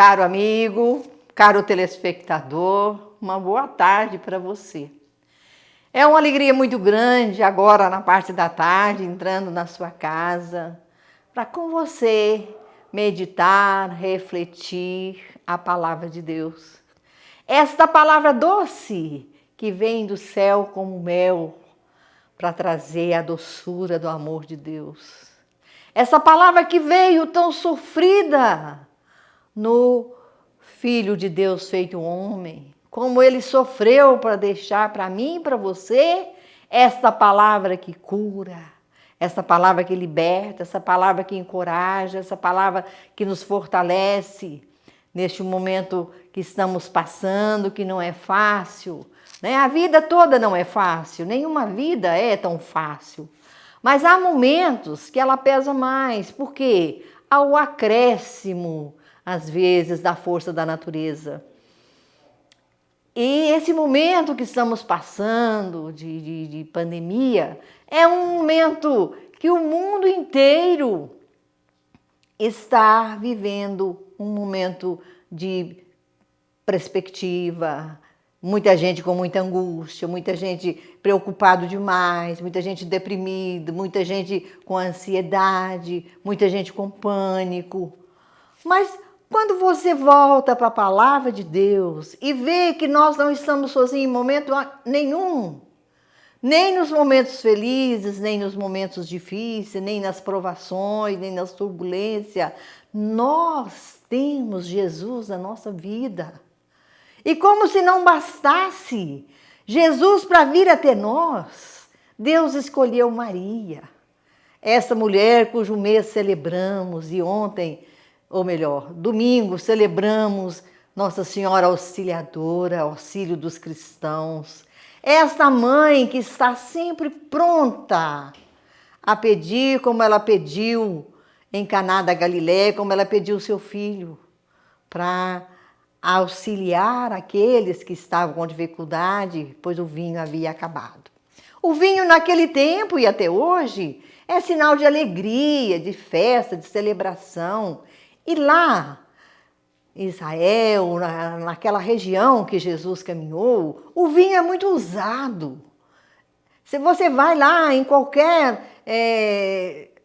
Caro amigo, caro telespectador, uma boa tarde para você. É uma alegria muito grande agora na parte da tarde, entrando na sua casa, para com você meditar, refletir a palavra de Deus. Esta palavra doce que vem do céu como mel para trazer a doçura do amor de Deus. Essa palavra que veio tão sofrida no Filho de Deus feito homem, como ele sofreu para deixar para mim e para você esta palavra que cura, essa palavra que liberta, essa palavra que encoraja, essa palavra que nos fortalece neste momento que estamos passando, que não é fácil, né? A vida toda não é fácil, nenhuma vida é tão fácil. Mas há momentos que ela pesa mais, porque há o acréscimo, às vezes, da força da natureza. E esse momento que estamos passando de pandemia é um momento que o mundo inteiro está vivendo um momento de perspectiva, muita gente com muita angústia, muita gente preocupado demais, muita gente deprimida, muita gente com ansiedade, muita gente com pânico. Mas quando você volta para a palavra de Deus e vê que nós não estamos sozinhos em momento nenhum, nem nos momentos felizes, nem nos momentos difíceis, nem nas provações, nem nas turbulências, nós temos Jesus na nossa vida. E como se não bastasse Jesus para vir até nós, Deus escolheu Maria, essa mulher cujo mês celebramos, e ontem, ou melhor, domingo, celebramos Nossa Senhora Auxiliadora, auxílio dos cristãos. Esta mãe que está sempre pronta a pedir, como ela pediu em Caná da Galileia, como ela pediu seu filho, para auxiliar aqueles que estavam com dificuldade, pois o vinho havia acabado. O vinho naquele tempo e até hoje é sinal de alegria, de festa, de celebração. E lá, em Israel, naquela região que Jesus caminhou, o vinho é muito usado. Se você vai lá em qualquer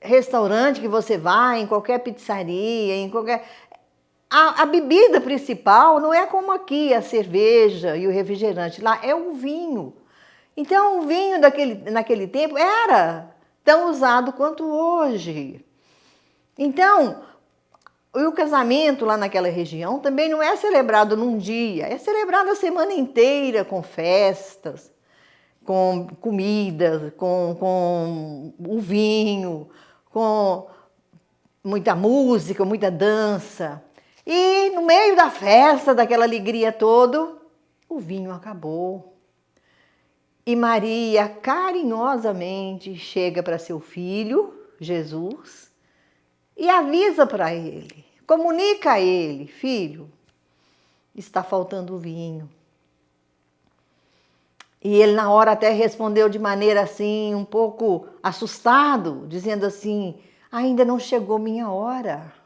restaurante que você vai, em qualquer pizzaria, em qualquer... A bebida principal não é como aqui, a cerveja e o refrigerante. Lá é o vinho. Então, o vinho naquele tempo era tão usado quanto hoje. Então, o casamento lá naquela região também não é celebrado num dia, é celebrado a semana inteira com festas, com comidas, com o vinho, com muita música, muita dança. E no meio da festa, daquela alegria toda, o vinho acabou. E Maria carinhosamente chega para seu filho, Jesus, e avisa para ele, comunica a ele: filho, está faltando vinho. E ele na hora até respondeu de maneira assim, um pouco assustado, dizendo assim: ainda não chegou minha hora.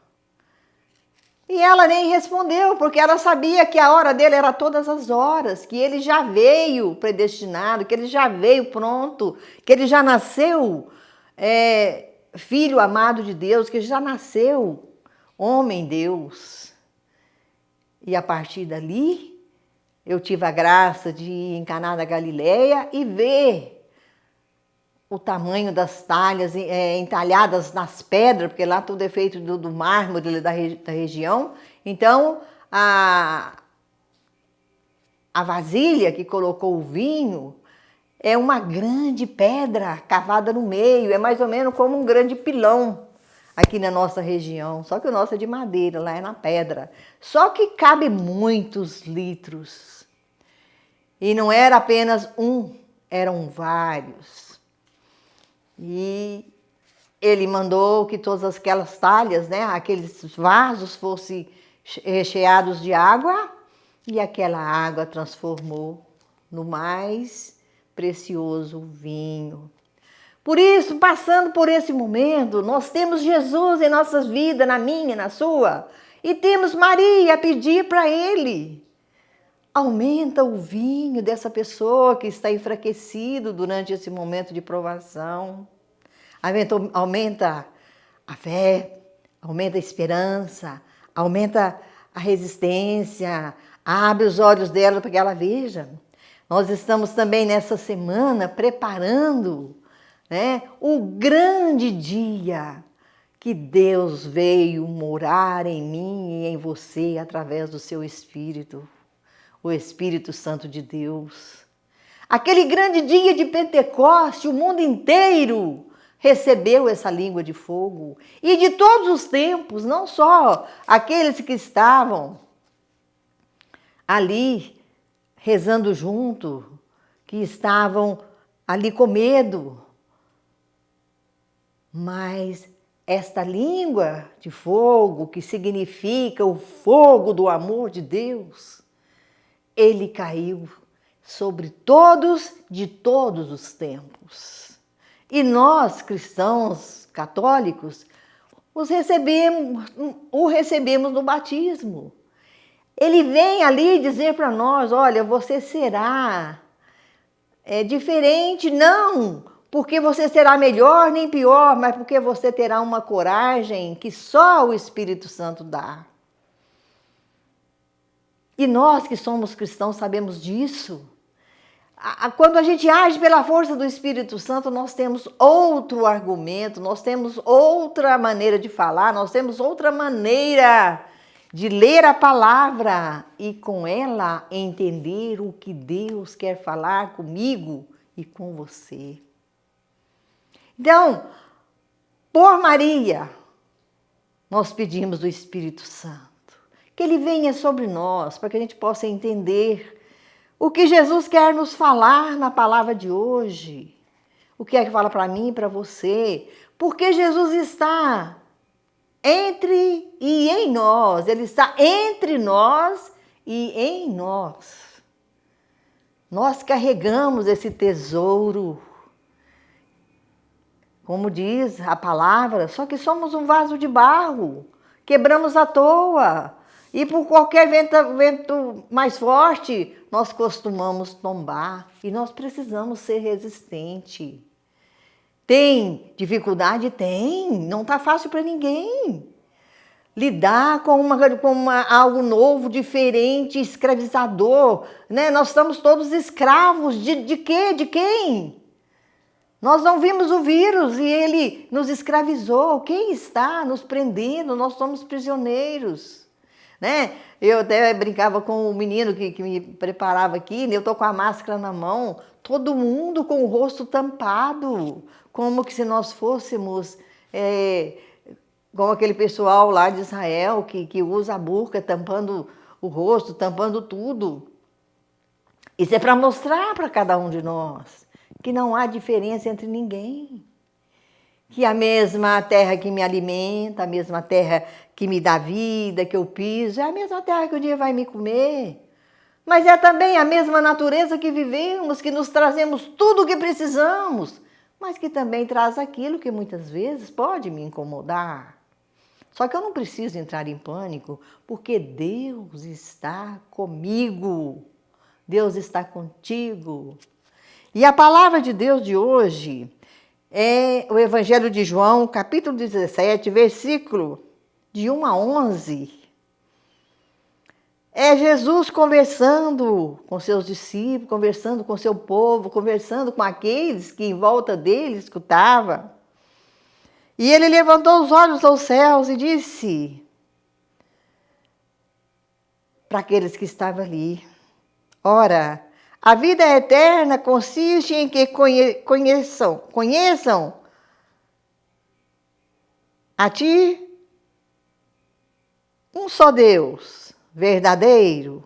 E ela nem respondeu, porque ela sabia que a hora dele era todas as horas, que ele já veio predestinado, que ele já veio pronto, que ele já nasceu filho amado de Deus, que já nasceu homem Deus. E a partir dali, eu tive a graça de ir em Caná da Galileia e ver o tamanho das talhas entalhadas nas pedras, porque lá tudo é feito do mármore da região. Então, a vasilha que colocou o vinho é uma grande pedra cavada no meio, é mais ou menos como um grande pilão aqui na nossa região, só que o nosso é de madeira, lá é na pedra. Só que cabe muitos litros. E não era apenas um, eram vários. E ele mandou que todas aquelas talhas, né, aqueles vasos fossem recheados de água, e aquela água transformou no mais precioso vinho. Por isso, passando por esse momento, nós temos Jesus em nossas vidas, na minha, na sua, E temos Maria a pedir para ele. Aumenta o vinho dessa pessoa que está enfraquecido durante esse momento de provação. Aumenta a fé, aumenta a esperança, aumenta a resistência, abre os olhos dela para que ela veja. Nós estamos também nessa semana preparando, né, o grande dia que Deus veio morar em mim e em você através do seu Espírito, o Espírito Santo de Deus. Aquele grande dia de Pentecoste, o mundo inteiro recebeu essa língua de fogo. E de todos os tempos, não só aqueles que estavam ali rezando junto, que estavam ali com medo, mas esta língua de fogo, que significa o fogo do amor de Deus, ele caiu sobre todos de todos os tempos. E nós, cristãos católicos, o recebemos no batismo. Ele vem ali dizer para nós, olha, você será diferente, não porque você será melhor nem pior, mas porque você terá uma coragem que só o Espírito Santo dá. E nós que somos cristãos sabemos disso. Quando a gente age pela força do Espírito Santo, nós temos outro argumento, nós temos outra maneira de falar, nós temos outra maneira de ler a palavra e com ela entender o que Deus quer falar comigo e com você. Então, por Maria, nós pedimos do Espírito Santo, que ele venha sobre nós, para que a gente possa entender o que Jesus quer nos falar na palavra de hoje. O que é que fala para mim e para você? Porque Jesus está entre e em nós. Ele está entre nós e em nós. Nós carregamos esse tesouro, como diz a palavra, só que somos um vaso de barro. Quebramos à toa. E por qualquer vento mais forte, nós costumamos tombar. E nós precisamos ser resistentes. Tem dificuldade? Tem. Não está fácil para ninguém. Lidar com algo novo, diferente, escravizador. Né? Nós estamos todos escravos. De quê? De quem? Nós não vimos o vírus e ele nos escravizou. Quem está nos prendendo? Nós somos prisioneiros. Né? Eu até brincava com o menino que me preparava aqui, né? Eu estou com a máscara na mão, todo mundo com o rosto tampado, como que se nós fôssemos como aquele pessoal lá de Israel que usa a burca tampando o rosto, tampando tudo. Isso é para mostrar para cada um de nós que não há diferença entre ninguém. Que a mesma terra que me alimenta, a mesma terra que me dá vida, que eu piso, é a mesma terra que um dia vai me comer. Mas é também a mesma natureza que vivemos, que nos trazemos tudo o que precisamos, mas que também traz aquilo que muitas vezes pode me incomodar. Só que eu não preciso entrar em pânico, porque Deus está comigo. Deus está contigo. E a palavra de Deus de hoje é o Evangelho de João, capítulo 17, versículo de 1 a 11. É Jesus conversando com seus discípulos, conversando com seu povo, conversando com aqueles que em volta dele escutavam. E ele levantou os olhos aos céus e disse para aqueles que estavam ali: ora, a vida eterna consiste em que conheçam a ti, um só Deus, verdadeiro,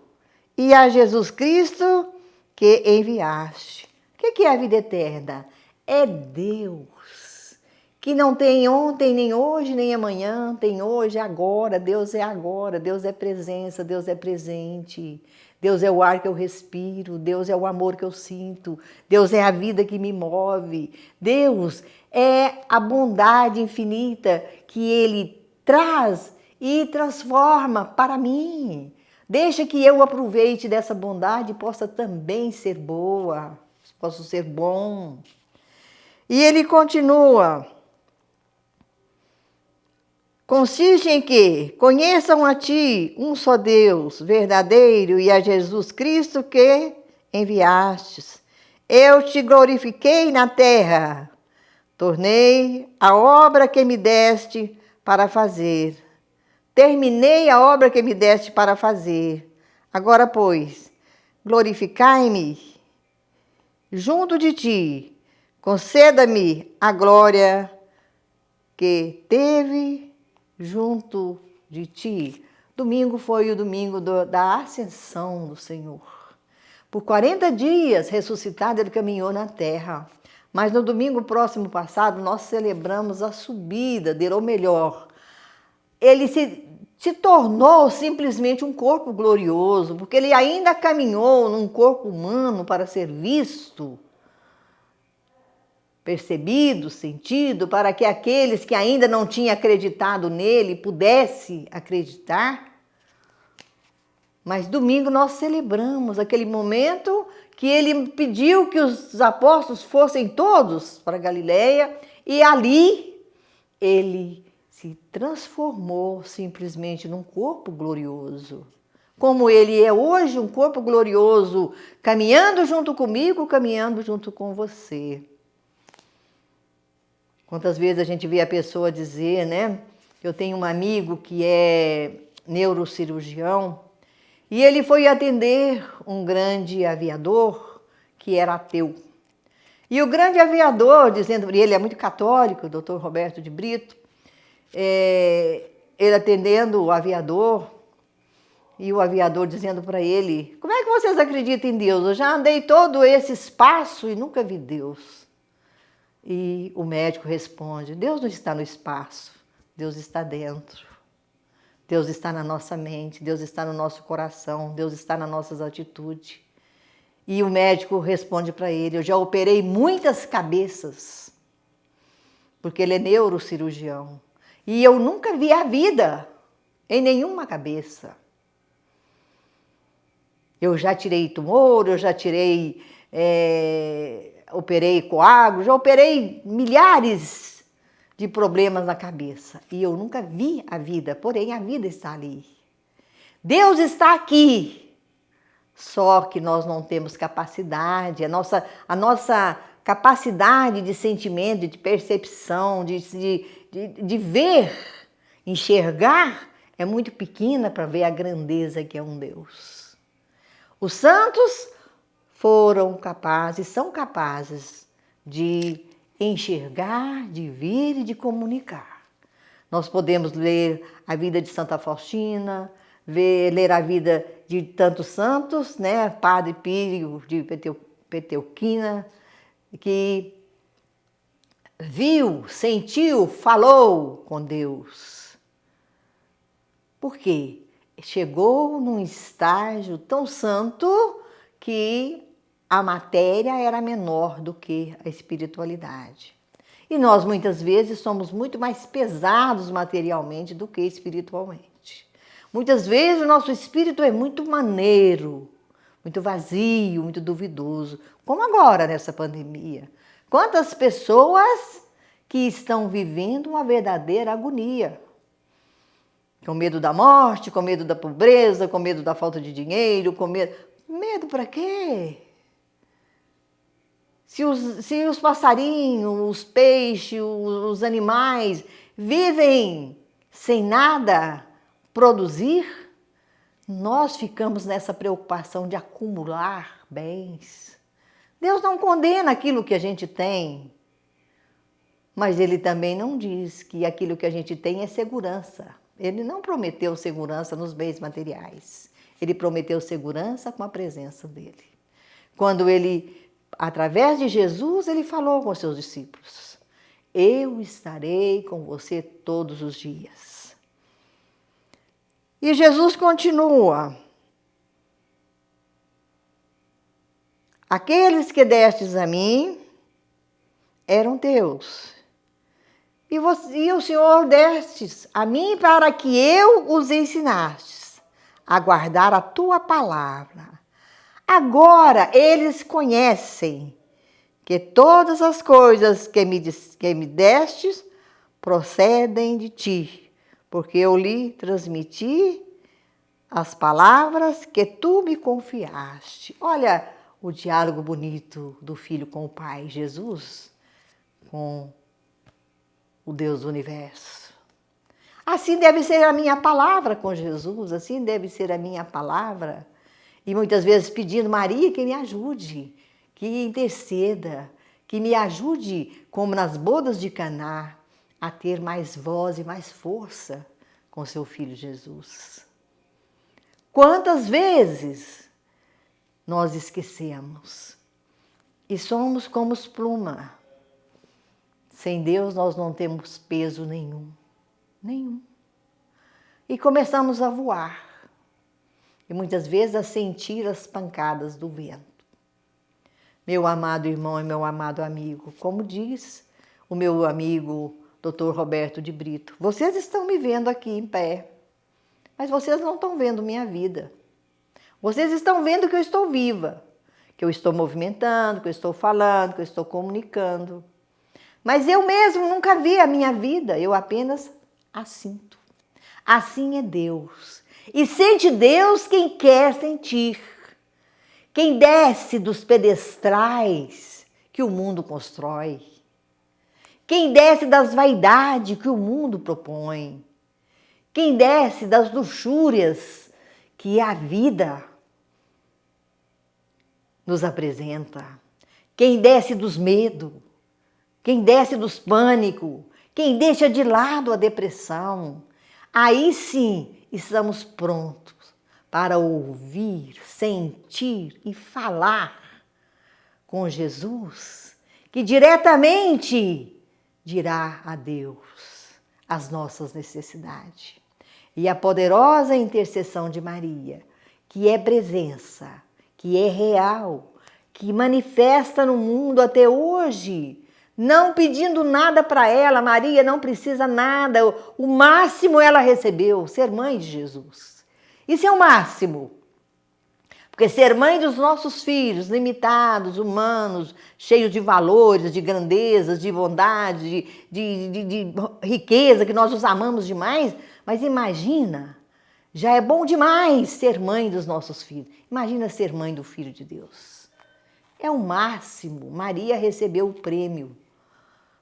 e a Jesus Cristo que enviaste. O que é a vida eterna? É Deus, que não tem ontem, nem hoje, nem amanhã, tem hoje, agora. Deus é presença, Deus é presente. Deus é o ar que eu respiro, Deus é o amor que eu sinto, Deus é a vida que me move, Deus é a bondade infinita que Ele traz e transforma para mim. Deixa que eu aproveite dessa bondade e possa também ser boa, posso ser bom. E ele continua. Consiste em que conheçam a ti, um só Deus, verdadeiro, e a Jesus Cristo que enviastes. Eu te glorifiquei na terra, tornei a obra que me deste para fazer. Terminei a obra que me deste para fazer. Agora, pois, glorificai-me junto de ti, conceda-me a glória que teve junto de ti. Domingo foi o domingo da ascensão do Senhor. Por 40 dias ressuscitado ele caminhou na terra. Mas no domingo próximo passado nós celebramos a subida dele, ou melhor, ele se tornou simplesmente um corpo glorioso, porque ele ainda caminhou num corpo humano para ser visto, percebido, sentido, para que aqueles que ainda não tinham acreditado nele pudessem acreditar. Mas domingo nós celebramos aquele momento que ele pediu que os apóstolos fossem todos para Galileia e ali ele se transformou simplesmente num corpo glorioso. Como ele é hoje um corpo glorioso, caminhando junto comigo, caminhando junto com você. Quantas vezes a gente vê a pessoa dizer, né? Eu tenho um amigo que é neurocirurgião e ele foi atender um grande aviador que era ateu. E o grande aviador, dizendo, e ele é muito católico, o Dr. Roberto de Brito, ele atendendo o aviador, e o aviador dizendo para ele, como é que vocês acreditam em Deus? Eu já andei todo esse espaço e nunca vi Deus. E o médico responde, Deus não está no espaço, Deus está dentro. Deus está na nossa mente, Deus está no nosso coração, Deus está nas nossas atitudes. E o médico responde para ele, eu já operei muitas cabeças, porque ele é neurocirurgião. E eu nunca vi a vida em nenhuma cabeça. Eu já tirei tumor, eu já tirei, operei coágulo, já operei milhares de problemas na cabeça. E eu nunca vi a vida, porém a vida está ali. Deus está aqui. Só que nós não temos capacidade, a nossa capacidade de sentimento, de percepção, de ver, enxergar, é muito pequena para ver a grandeza que é um Deus. Os santos foram capazes, são capazes de enxergar, de ver e de comunicar. Nós podemos ler a vida de Santa Faustina, ler a vida de tantos santos, né? Padre Pírio de Petreuquina, que viu, sentiu, falou com Deus. Por quê? Chegou num estágio tão santo que a matéria era menor do que a espiritualidade. E nós muitas vezes somos muito mais pesados materialmente do que espiritualmente. Muitas vezes o nosso espírito é muito maneiro, muito vazio, muito duvidoso, como agora nessa pandemia. Quantas pessoas que estão vivendo uma verdadeira agonia, com medo da morte, com medo da pobreza, com medo da falta de dinheiro, com medo... Medo para quê? Se os passarinhos, os peixes, os animais vivem sem nada produzir, nós ficamos nessa preocupação de acumular bens. Deus não condena aquilo que a gente tem, mas Ele também não diz que aquilo que a gente tem é segurança. Ele não prometeu segurança nos bens materiais. Ele prometeu segurança com a presença dEle. Quando Ele, através de Jesus, Ele falou com os seus discípulos, eu estarei com você todos os dias. E Jesus continua, aqueles que destes a mim eram teus, e o Senhor destes a mim para que eu os ensinastes a guardar a tua palavra. Agora eles conhecem que todas as coisas que me destes procedem de ti, porque eu lhe transmiti as palavras que tu me confiaste. Olha o diálogo bonito do Filho com o Pai, Jesus, com o Deus do Universo. Assim deve ser a minha palavra com Jesus, assim deve ser a minha palavra. E muitas vezes pedindo, Maria, que me ajude, que interceda, que me ajude, como nas bodas de Caná, a ter mais voz e mais força com seu Filho Jesus. Quantas vezes nós esquecemos e somos como pluma. Sem Deus nós não temos peso nenhum, nenhum. E começamos a voar e muitas vezes a sentir as pancadas do vento. Meu amado irmão e meu amado amigo, como diz o meu amigo Dr. Roberto de Brito, vocês estão me vendo aqui em pé, mas vocês não estão vendo minha vida. Vocês estão vendo que eu estou viva, que eu estou movimentando, que eu estou falando, que eu estou comunicando. Mas eu mesmo nunca vi a minha vida, eu apenas a sinto. Assim é Deus. E sente Deus quem quer sentir. Quem desce dos pedestrais que o mundo constrói. Quem desce das vaidades que o mundo propõe. Quem desce das luxúrias que a vida nos apresenta. Quem desce dos medos. Quem desce dos pânicos. Quem deixa de lado a depressão. Aí sim estamos prontos para ouvir, sentir e falar com Jesus, que diretamente dirá a Deus as nossas necessidades. E a poderosa intercessão de Maria, que é presença, que é real, que manifesta no mundo até hoje, não pedindo nada para ela. Maria não precisa nada, o máximo ela recebeu, ser mãe de Jesus. Isso é o máximo. Porque ser mãe dos nossos filhos, limitados, humanos, cheios de valores, de grandezas, de bondade, de riqueza, que nós os amamos demais, mas imagina, já é bom demais ser mãe dos nossos filhos. Imagina ser mãe do Filho de Deus. É o máximo. Maria recebeu o prêmio,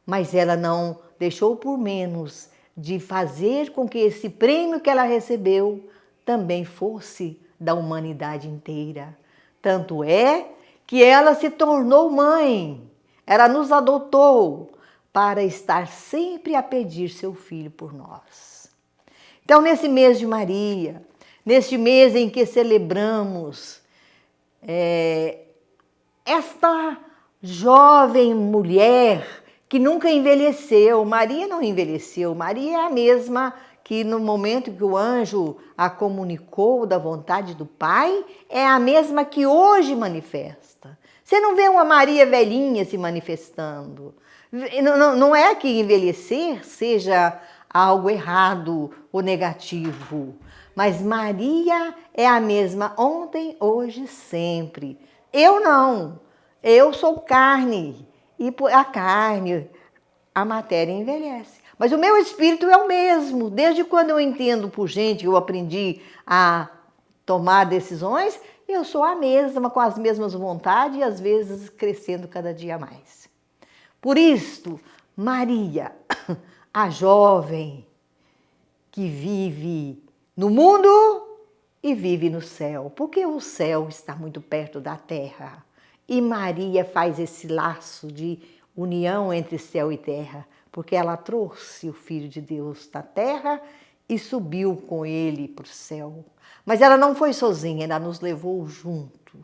mas ela não deixou por menos de fazer com que esse prêmio que ela recebeu também fosse da humanidade inteira. Tanto é que ela se tornou mãe, ela nos adotou para estar sempre a pedir seu filho por nós. Então, nesse mês de Maria, neste mês em que celebramos esta jovem mulher que nunca envelheceu, Maria não envelheceu, Maria é a mesma que no momento que o anjo a comunicou da vontade do Pai, é a mesma que hoje manifesta. Você não vê uma Maria velhinha se manifestando. Não é que envelhecer seja algo errado ou negativo, mas Maria é a mesma ontem, hoje, sempre. Eu não, eu sou carne, e a carne, a matéria envelhece. Mas o meu espírito é o mesmo. Desde quando eu entendo por gente, eu aprendi a tomar decisões, eu sou a mesma, com as mesmas vontades e às vezes crescendo cada dia mais. Por isto, Maria, a jovem que vive no mundo e vive no céu, porque o céu está muito perto da terra. E Maria faz esse laço de união entre céu e terra, porque ela trouxe o Filho de Deus da terra e subiu com ele para o céu. Mas ela não foi sozinha, ela nos levou junto.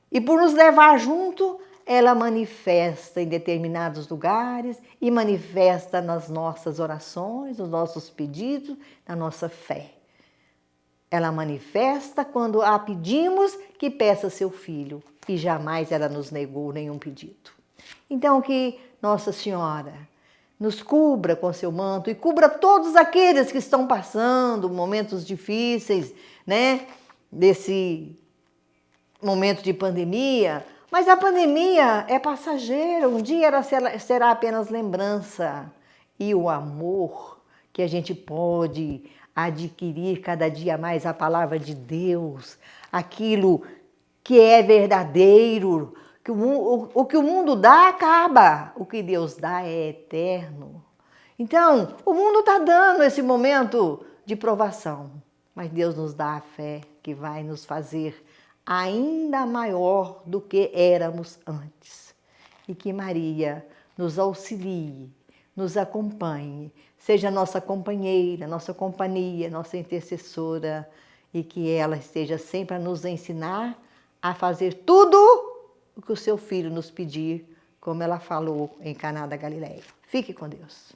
E por nos levar junto, ela manifesta em determinados lugares e manifesta nas nossas orações, nos nossos pedidos, na nossa fé. Ela manifesta quando a pedimos que peça seu filho e jamais ela nos negou nenhum pedido. Então que Nossa Senhora nos cubra com seu manto e cubra todos aqueles que estão passando momentos difíceis, né? Desse momento de pandemia. Mas a pandemia é passageira, um dia ela será apenas lembrança. E o amor que a gente pode adquirir cada dia mais, a palavra de Deus, aquilo que é verdadeiro, que o que o mundo dá acaba, o que Deus dá é eterno. Então, o mundo está dando esse momento de provação, mas Deus nos dá a fé que vai nos fazer ainda maior do que éramos antes. E que Maria nos auxilie, nos acompanhe, seja nossa companheira, nossa companhia, nossa intercessora, e que ela esteja sempre a nos ensinar a fazer tudo o que o seu filho nos pedir, como ela falou em Caná da Galileia. Fique com Deus.